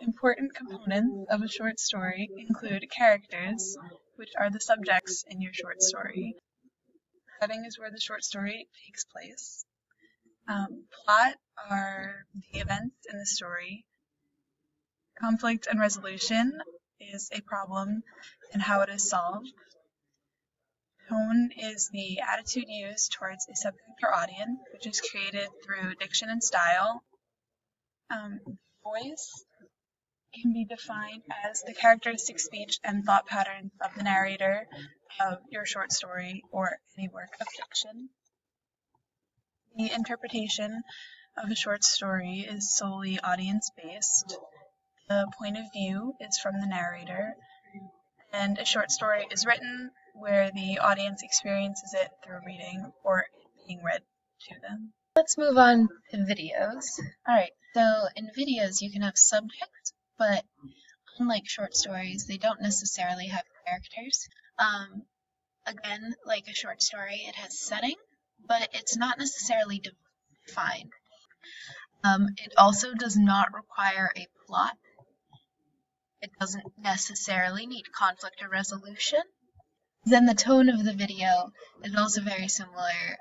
Important components of a short story include characters, which are the subjects in your short story. Setting is where the short story takes place. Plot are the events in the story. Conflict and resolution is a problem and how it is solved. Tone is the attitude used towards a subject or audience, which is created through diction and style. Voice can be defined as the characteristic speech and thought patterns of the narrator of your short story or any work of fiction. The interpretation of a short story is solely audience-based. The point of view is from the narrator, and a short story is written where the audience experiences it through reading or being read to them. Let's move on to videos. Alright, so in videos you can have subjects, but unlike short stories, they don't necessarily have characters. Again, like a short story, it has setting, but it's not necessarily defined. It also does not require a plot. It doesn't necessarily need conflict or resolution. Then the tone of the video is also very similar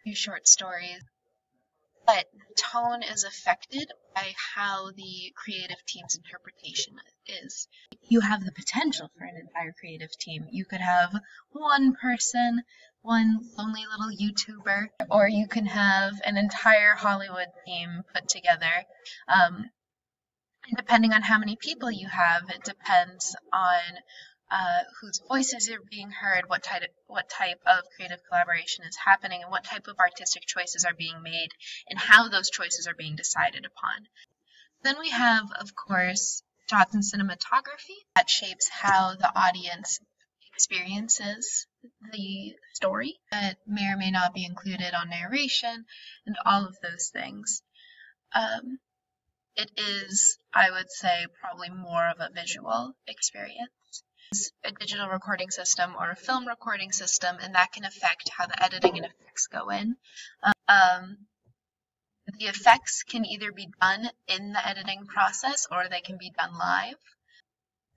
to short stories, but the tone is affected by how the creative team's interpretation is. You have the potential for an entire creative team. You could have one person, one lonely little YouTuber, or you can have an entire Hollywood team put together. Depending on how many people you have, it depends on whose voices are being heard, what type of creative collaboration is happening, and what type of artistic choices are being made, and how those choices are being decided upon. Then we have, of course, shots and cinematography that shapes how the audience experiences the story, that may or may not be included on narration, and all of those things. It is, I would say, probably more of a visual experience. A digital recording system or a film recording system, and that can affect how the editing and effects go in. The effects can either be done in the editing process or they can be done live.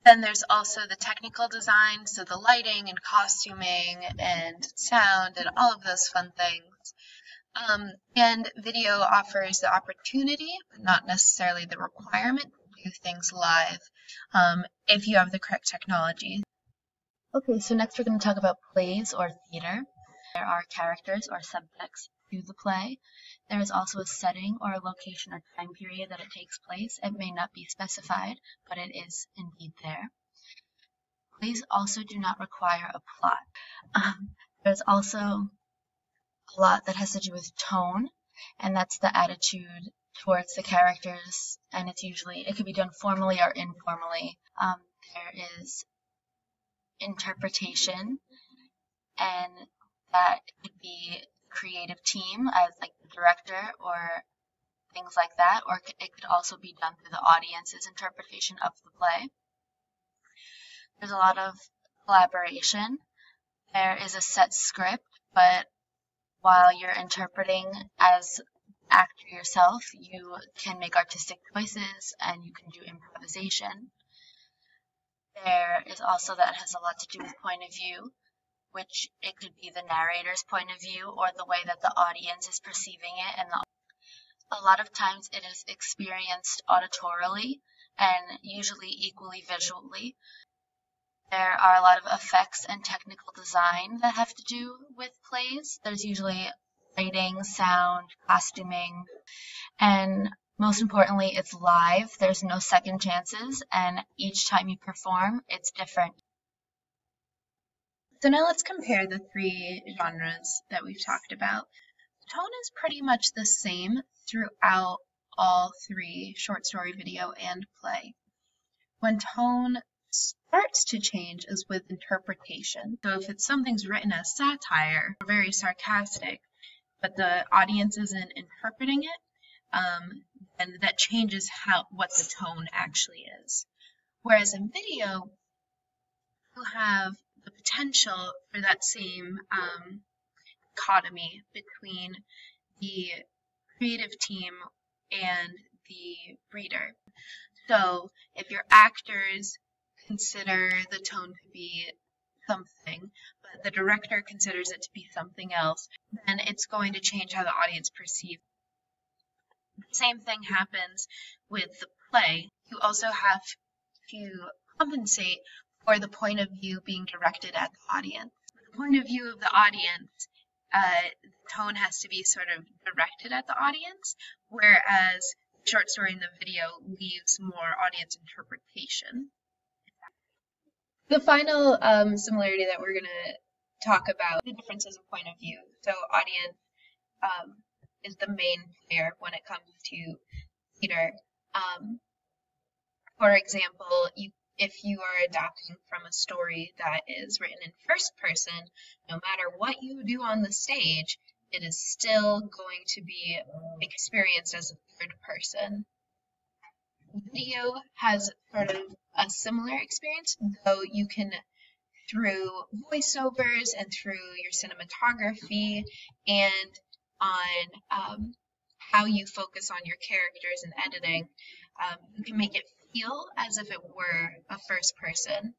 Then there's also the technical design, so the lighting and costuming and sound and all of those fun things. And video offers the opportunity, but not necessarily the requirement, to do things live if you have the correct technology. Okay, so next we're going to talk about plays or theater. There are characters or subjects to the play. There is also a setting or a location or time period that it takes place. It may not be specified, but it is indeed there. Plays also do not require a plot. There's also a lot that has to do with tone, and that's the attitude towards the characters, and it can be done formally or informally. There is interpretation, and that could be creative team as like the director or things like that, or it could also be done through the audience's interpretation of the play. There's a lot of collaboration. There is a set script, but while you're interpreting as actor yourself, you can make artistic choices and you can do improvisation. There is also that has a lot to do with point of view, which it could be the narrator's point of view or the way that the audience is perceiving it. And a lot of times it is experienced auditorily and usually equally visually. There are a lot of effects and technical design that have to do with plays. There's usually lighting, sound, costuming, and most importantly, it's live. There's no second chances, and each time you perform, it's different. So now let's compare the three genres that we've talked about. Tone is pretty much the same throughout all three: short story, video, and play. When tone starts to change is with interpretation. So if something's written as satire or very sarcastic, but the audience isn't interpreting it, then that changes what the tone actually is. Whereas in video, you have the potential for that same dichotomy between the creative team and the reader. So if your actors consider the tone to be something, but the director considers it to be something else, then it's going to change how the audience perceives. The same thing happens with the play. You also have to compensate for the point of view being directed at the audience. The point of view of the audience, the tone has to be sort of directed at the audience, whereas the short story in the video leaves more audience interpretation. The final similarity that we're going to talk about, the differences of point of view. So audience is the main player when it comes to theater. For example, if you are adapting from a story that is written in first person, no matter what you do on the stage, it is still going to be experienced as a third person. Video has sort of a similar experience, though you can, through voiceovers and through your cinematography and on how you focus on your characters and editing, you can make it feel as if it were a first person